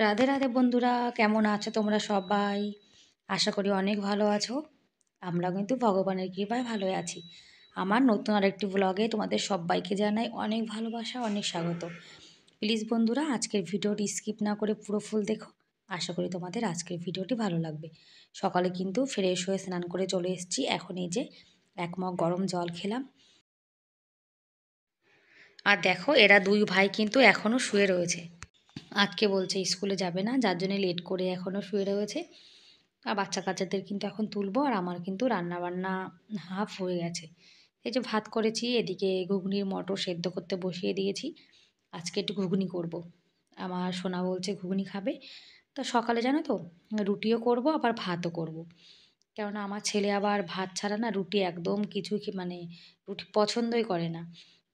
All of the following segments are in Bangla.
রাধে রাধে বন্ধুরা, কেমন আছো তোমরা সবাই? আশা করি অনেক ভালো আছো। আমরা কিন্তু ভগবানের কৃপায় ভালোই আছি। আমার নতুন আরেকটি ব্লগে তোমাদের সবাইকে জানাই অনেক ভালোবাসা, অনেক স্বাগত। প্লিজ বন্ধুরা, আজকের ভিডিওটি স্কিপ না করে পুরো ফুল দেখো। আশা করি তোমাদের আজকের ভিডিওটি ভালো লাগবে। সকালে কিন্তু ফ্রেশ হয়ে স্নান করে চলে এসেছি। এখন এই যে এক মগ গরম জল খেলাম। আর দেখো, এরা দুই ভাই কিন্তু এখনও শুয়ে রয়েছে। আজকে বলছে স্কুলে যাবে না, যার জন্য লেট করে এখনও শুয়ে রয়েছে। আর বাচ্চা কাচ্চাদের কিন্তু এখন তুলবো, আর আমার কিন্তু রান্না বান্না হাফ হয়ে গেছে। এই যে ভাত করেছি, এদিকে ঘুগনির মটর সেদ্ধ করতে বসিয়ে দিয়েছি। আজকে একটু ঘুগনি করব। আমার সোনা বলছে ঘুগনি খাবে। তো সকালে জানো তো, রুটিও করব আবার ভাতও করব। কেননা আমার ছেলে আবার ভাত ছাড়া না রুটি একদম কিছু মানে রুটি পছন্দই করে না।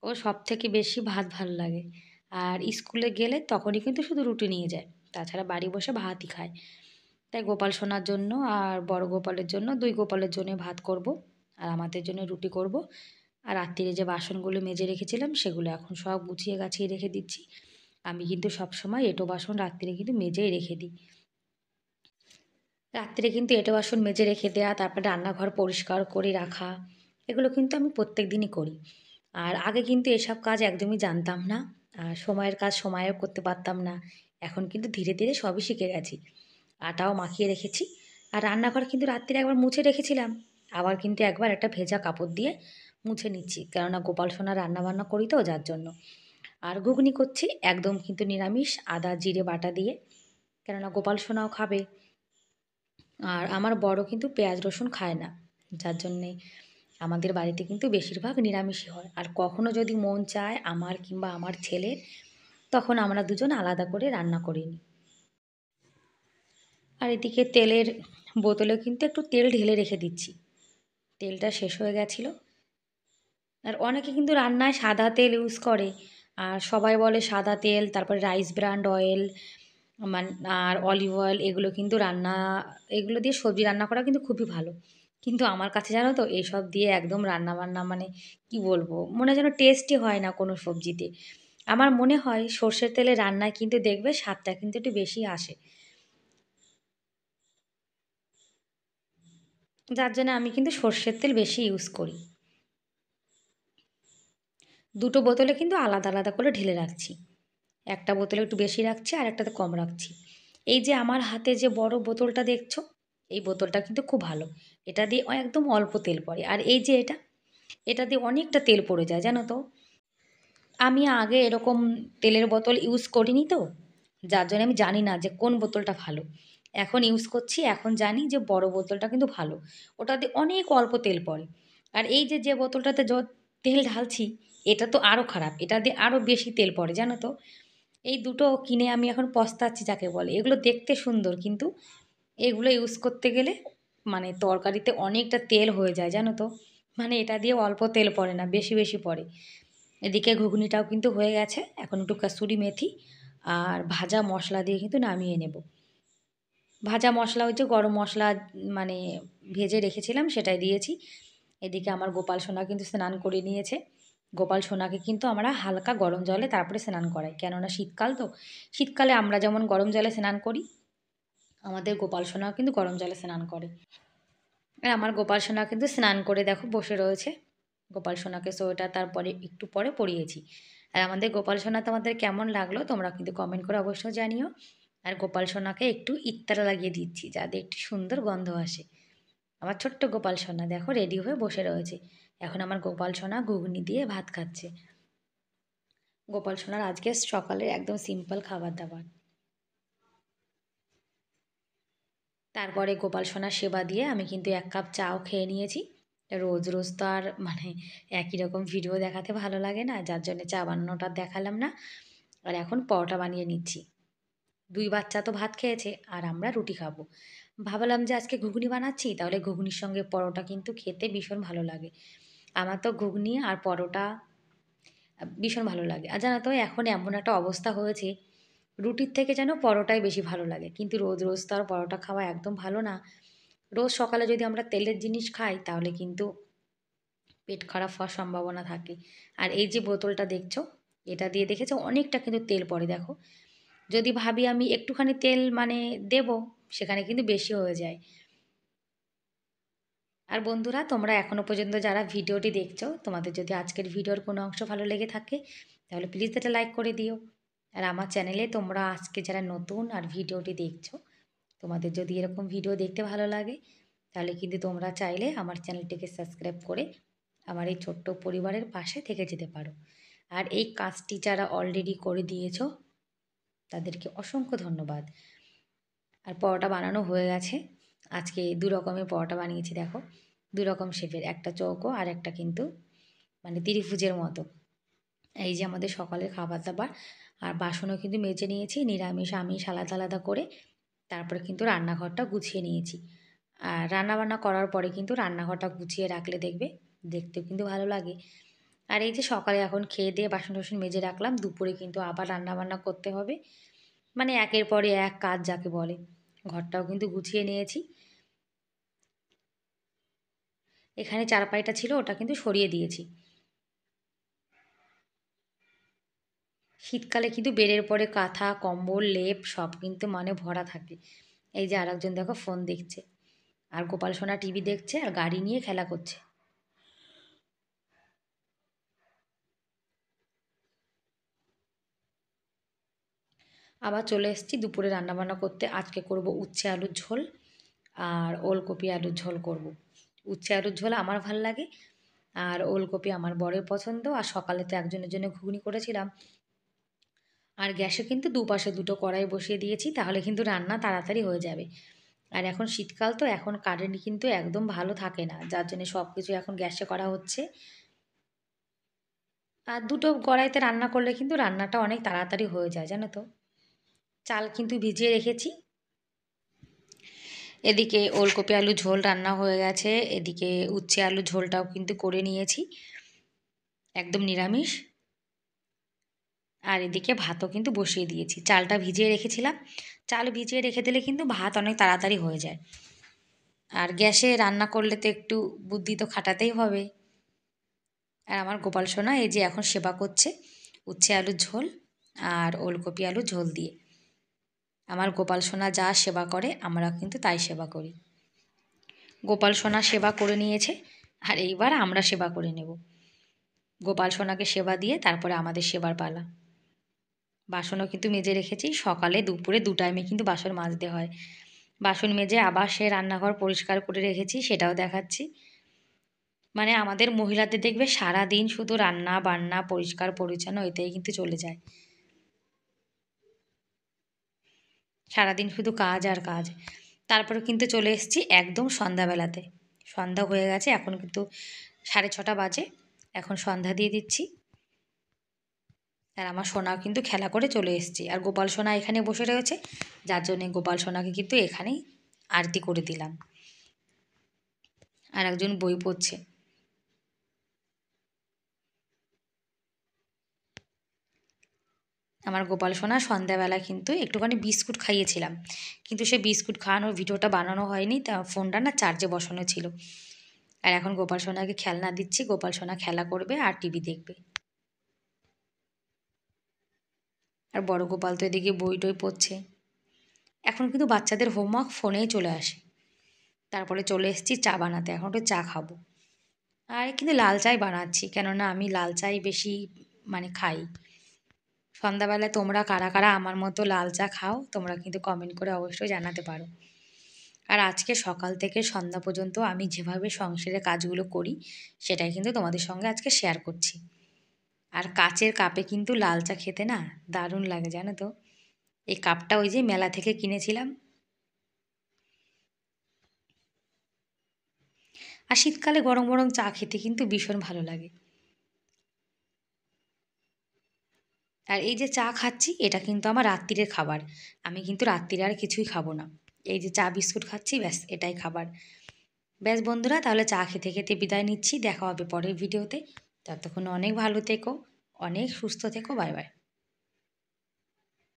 ও সব থেকে বেশি ভাত ভালো লাগে। আর স্কুলে গেলে তখনই কিন্তু শুধু রুটি নিয়ে যায়, তাছাড়া বাড়ি বসে ভাতই খায়। তাই গোপাল সোনার জন্য আর বড় গোপালের জন্য, দুই গোপালের জন্য ভাত করব, আর আমাদের জন্য রুটি করব। আর রাত্রিরে যে বাসনগুলো মেজে রেখেছিলাম সেগুলো এখন সব গুছিয়ে গাছিয়ে রেখে দিচ্ছি। আমি কিন্তু সবসময় এঁটো বাসন রাত্রিরে কিন্তু মেজেই রেখে দিই। রাত্রে কিন্তু এঁটো বাসন মেজে রেখে দেওয়া, তারপরে রান্নাঘর পরিষ্কার করে রাখা, এগুলো কিন্তু আমি প্রত্যেক দিনই করি। আর আগে কিন্তু এসব কাজ একদমই জানতাম না, আর সময়ের কাজ সময়েও করতে পারতাম না। এখন কিন্তু ধীরে ধীরে সবই শিখে গেছি। আটাও মাখিয়ে রেখেছি। আর রান্নাঘর কিন্তু রাত্রিরে একবার মুছে রেখেছিলাম, আবার কিন্তু একবার একটা ভেজা কাপড় দিয়ে মুছে নিচ্ছি, কেননা গোপাল সোনা রান্নাবান্না করি তো, যার জন্য। আর ঘুগনি করছি একদম কিন্তু নিরামিষ, আদা জিরে বাটা দিয়ে, কেননা গোপাল সোনাও খাবে। আর আমার বড় কিন্তু পেঁয়াজ রসুন খায় না, যার জন্যে আমাদের বাড়িতে কিন্তু বেশিরভাগ নিরামিষই হয়। আর কখনো যদি মন চায় আমার কিংবা আমার ছেলের, তখন আমরা দুজন আলাদা করে রান্না করে নিই। আর এদিকে তেলের বোতলে কিন্তু একটু তেল ঢেলে রেখে দিচ্ছি, তেলটা শেষ হয়ে গেছিলো। আর অনেকে কিন্তু রান্নায় সাদা তেল ইউজ করে, আর সবাই বলে সাদা তেল, তারপরে রাইস ব্র্যান্ড অয়েল, আর অলিভ অয়েল, এগুলো কিন্তু এগুলো দিয়ে সবজি রান্না করা কিন্তু খুবই ভালো। কিন্তু আমার কাছে জানো তো, এইসব দিয়ে একদম রান্না বান্না মানে কি বলবো, মনে যেন টেস্টই হয় না কোনো সবজিতে। আমার মনে হয় সর্ষের তেলে রান্নায় কিন্তু দেখবে স্বাদটা কিন্তু একটু বেশি আসে, যার জন্য আমি কিন্তু সর্ষের তেল বেশি ইউজ করি। দুটো বোতলে কিন্তু আলাদা আলাদা করে ঢেলে রাখছি। একটা বোতলে একটু বেশি রাখছি আর একটাতে কম রাখছি। এই যে আমার হাতে যে বড় বোতলটা দেখছো, এই বোতলটা কিন্তু খুব ভালো। এটা দিয়ে একদম অল্প তেল পড়ে। আর এই যে এটা দিয়ে অনেকটা তেল পড়ে যায় জানো তো। আমি আগে এরকম তেলের বোতল ইউজ করিনি তো, যার জন্য আমি জানি না যে কোন বোতলটা ভালো। এখন ইউজ করছি, এখন জানি যে বড় বোতলটা কিন্তু ভালো। ওটাতে অনেক অল্প তেল পড়ে। আর এই যে বোতলটাতে তেল ঢালছি, এটা তো আরও খারাপ, এটা দিয়ে আরও বেশি তেল পড়ে জানো তো। এই দুটো কিনে আমি এখন পস্তাচ্ছি যাকে বলে। এগুলো দেখতে সুন্দর, কিন্তু এগুলো ইউজ করতে গেলে মানে তরকারিতে অনেকটা তেল হয়ে যায় জানো তো। মানে এটা দিয়ে অল্প তেল পড়ে না, বেশি বেশি পড়ে। এদিকে ঘুগনিটাও কিন্তু হয়ে গেছে, এখন একটু কাসুরি মেথি আর ভাজা মশলা দিয়ে কিন্তু নামিয়ে নেব। ভাজা মশলা হচ্ছে গরম মশলা, মানে ভেজে রেখেছিলাম সেটাই দিয়েছি। এদিকে আমার গোপাল সোনা কিন্তু স্নান করে নিয়েছে। গোপাল সোনাকে কিন্তু আমরা হালকা গরম জলে তারপরে স্নান করাই, কেননা শীতকাল তো। শীতকালে আমরা যেমন গরম জলে স্নান করি, আমাদের গোপাল সোনাও কিন্তু গরম জলে স্নান করে। আর আমার গোপাল সোনা কিন্তু স্নান করে দেখো বসে রয়েছে। গোপাল সোনাকে সোয়েটার তারপরে একটু পরে পরিয়েছি। আর আমাদের গোপাল সোনা তোমাদের কেমন লাগলো তোমরা কিন্তু কমেন্ট করে অবশ্যই জানিও। আর গোপাল সোনাকে একটু ইত্তারা লাগিয়ে দিচ্ছি, যাতে একটু সুন্দর গন্ধ আসে। আমার ছোট্ট গোপাল সোনা দেখো রেডি হয়ে বসে রয়েছে। এখন আমার গোপাল সোনা ঘুগনি দিয়ে ভাত খাচ্ছে। গোপাল সোনার আজকে সকালের একদম সিম্পল খাবার দাবার। তারপরে গোপাল সোনার সেবা দিয়ে আমি কিন্তু এক কাপ চাও খেয়ে নিয়েছি। রোজ রোজ তো আর মানে একই রকম ভিডিও দেখাতে ভালো লাগে না, যার জন্য চা বানানোটা দেখালাম না। আর এখন পরোটা বানিয়ে নিচ্ছি। দুই বাচ্চা তো ভাত খেয়েছে, আর আমরা রুটি খাবো। ভাবলাম যে আজকে ঘুগনি বানাচ্ছি, তাহলে ঘুগনির সঙ্গে পরোটা কিন্তু খেতে ভীষণ ভালো লাগে। আমার তো ঘুগনি আর পরোটা ভীষণ ভালো লাগে। আর জানো তো, এখন এমন একটা অবস্থা হয়েছে, রুটির থেকে যেন পরোটাই বেশি ভালো লাগে। কিন্তু রোজ রোজ তো আর পরোটা খাওয়া একদম ভালো না। রোজ সকালে যদি আমরা তেলের জিনিস খাই, তাহলে কিন্তু পেট খারাপ হওয়ার সম্ভাবনা থাকে। আর এই যে বোতলটা দেখছো, এটা দিয়ে দেখেছো অনেকটা কিন্তু তেল পড়ে দেখো। যদি ভাবি আমি একটুখানি তেল মানে দেব, সেখানে কিন্তু বেশি হয়ে যায়। আর বন্ধুরা, তোমরা এখনও পর্যন্ত যারা ভিডিওটি দেখছো, তোমাদের যদি আজকের ভিডিওর কোনো অংশ ভালো লেগে থাকে তাহলে প্লিজ এটা লাইক করে দিও। আর আমার চ্যানেলে তোমরা আজকে যারা নতুন আর ভিডিওটি দেখছো, তোমাদের যদি এরকম ভিডিও দেখতে ভালো লাগে তাহলে কিন্তু তোমরা চাইলে আমার চ্যানেলটিকে সাবস্ক্রাইব করে আমার এই ছোট্ট পরিবারের পাশে থেকে যেতে পারো। আর এই কাজটি যারা অলরেডি করে দিয়েছো তাদেরকে অসংখ্য ধন্যবাদ। আর পরোটা বানানো হয়ে গেছে। আজকে দু রকমের পরোটা বানিয়েছি, দেখো, দু রকম শেপের, একটা চৌকো আর একটা কিন্তু মানে ত্রিভুজের মতো। এই যে আমাদের সকালের খাবার দাবার। আর বাসনও কিন্তু মেজে নিয়েছি, নিরামিষ আমিষ আলাদা আলাদা করে। তারপরে কিন্তু রান্নাঘরটা গুছিয়ে নিয়েছি। আর রান্নাবান্না করার পরে কিন্তু রান্নাঘরটা গুছিয়ে রাখলে দেখবে দেখতেও কিন্তু ভালো লাগে। আর এই যে সকালে এখন খেয়ে দিয়ে বাসন টাসন মেজে রাখলাম, দুপুরে কিন্তু আবার রান্নাবান্না করতে হবে। মানে একের পরে এক কাজ যাকে বলে। ঘরটাও কিন্তু গুছিয়ে নিয়েছি। এখানে চারপাইটা ছিল, ওটা কিন্তু সরিয়ে দিয়েছি। শীতকালে কিন্তু বেডের পরে কাঁথা কম্বল লেপ সব কিন্তু মানে ভরা থাকে। এই যে আরেকজন দেখো ফোন দেখছে, আর গোপাল সোনা টিভি দেখছে আর গাড়ি নিয়ে খেলা করছে। আবার চলে এসেছি দুপুরে রান্নাবান্না করতে। আজকে করব উচ্ছে আলুর ঝোল আর ওলকপি আলুর ঝোল করব। উচ্ছে আলুর ঝোল আমার ভাল লাগে, আর ওলকপি আমার বরের পছন্দ। আর সকালে তো একজনের জন্য ঘুগনি করেছিলাম। আর গ্যাসে কিন্তু দুপাশে দুটো কড়াই বসিয়ে দিয়েছি, তাহলে কিন্তু রান্না তাড়াতাড়ি হয়ে যাবে। আর এখন শীতকাল তো, এখন কারেন্ট কিন্তু একদম ভালো থাকে না, যার জন্য সব কিছু এখন গ্যাসে করা হচ্ছে। আর দুটো কড়াইতে রান্না করলে কিন্তু রান্নাটা অনেক তাড়াতাড়ি হয়ে যায়, জানো তো। চাল কিন্তু ভিজিয়ে রেখেছি। এদিকে ওলকপি আলু ঝোল রান্না হয়ে গেছে, এদিকে উচ্ছে আলু ঝোলটাও কিন্তু করে নিয়েছি, একদম নিরামিষ। আর এদিকে ভাতও কিন্তু বসিয়ে দিয়েছি, চালটা ভিজিয়ে রেখেছিলাম। চাল ভিজিয়ে রেখে দিলে কিন্তু ভাত অনেক তাড়াতাড়ি হয়ে যায়। আর গ্যাসে রান্না করলে তো একটু বুদ্ধি তো খাটাতেই হবে। আর আমার গোপাল সোনা এই যে এখন সেবা করছে উচ্ছে আলুর ঝোল আর ওলকপি আলু ঝোল দিয়ে। আমার গোপাল সোনা যা সেবা করে আমরা কিন্তু তাই সেবা করি। গোপাল সোনা সেবা করে নিয়েছে, আর এইবার আমরা সেবা করে নেব। গোপাল সোনাকে সেবা দিয়ে তারপরে আমাদের সেবার পালা। বাসনও কিন্তু মেজে রেখেছি, সকালে দুপুরে দু টাইমে কিন্তু বাসন মাজতে হয়। বাসন মেজে আবার সে রান্নাঘর পরিষ্কার করে রেখেছি, সেটাও দেখাচ্ছি। মানে আমাদের মহিলাদের দেখবে সারা দিন শুধু রান্না বান্না পরিষ্কার পরিচ্ছন্ন এতেই কিন্তু চলে যায়। সারাদিন শুধু কাজ আর কাজ। তারপরে কিন্তু চলে এসেছি একদম সন্ধ্যাবেলাতে। সন্ধ্যা হয়ে গেছে, এখন কিন্তু 6:30 বাজে। এখন সন্ধ্যা দিয়ে দিচ্ছি। আর আমার সোনাও কিন্তু খেলা করে চলে এসেছি, আর গোপাল সোনা এখানে বসে রয়েছে, যার জন্যে গোপাল সোনাকে কিন্তু এখানেই আরতি করে দিলাম। আর একজন বই পড়ছে। আমার গোপাল সোনা সন্ধ্যাবেলা কিন্তু একটুখানি বিস্কুট খাইয়েছিলাম, কিন্তু সে বিস্কুট খাওয়ানোর ভিডিওটা বানানো হয়নি, তা ফোনটা না চার্জে বসানো ছিল। আর এখন গোপাল সোনাকে খেলনা দিচ্ছি, গোপাল সোনা খেলা করবে আর টিভি দেখবে। আর বড় গোপাল তো এদিকে বই টই পড়ছে। এখন কিন্তু বাচ্চাদের হোমওয়ার্ক ফোনেই চলে আসে। তারপরে চলে এসেছি চা বানাতে, এখন একটু চা খাবো। আর কিন্তু লাল চাই বানাচ্ছি, কেননা আমি লাল চাই বেশি মানে খাই। সন্ধ্যাবেলায় তোমরা কারা কারা আমার মতো লাল চা খাও তোমরা কিন্তু কমেন্ট করে অবশ্যই জানাতে পারো। আর আজকে সকাল থেকে সন্ধ্যা পর্যন্ত আমি যেভাবে সংসারের কাজগুলো করি সেটাই কিন্তু তোমাদের সঙ্গে আজকে শেয়ার করছি। আর কাচের কাপে কিন্তু লাল চা খেতে না দারুণ লাগে, জানো তো। এই কাপটা ওই যে মেলা থেকে কিনেছিলাম। আর শীতকালে গরম গরম চা খেতে কিন্তু ভীষণ ভালো লাগে। আর এই যে চা খাচ্ছি এটা কিন্তু আমার রাত্রিরের খাবার। আমি কিন্তু রাত্রিরে আর কিছুই খাবো না। এই যে চা বিস্কুট খাচ্ছি, ব্যাস এটাই খাবার। ব্যাস বন্ধুরা, তাহলে চা খেতে খেতে বিদায় নিচ্ছি, দেখা হবে পরের ভিডিওতে। ততক্ষণ অনেক ভালো থেকো, অনেক সুস্থ থেকো, বাই বাই।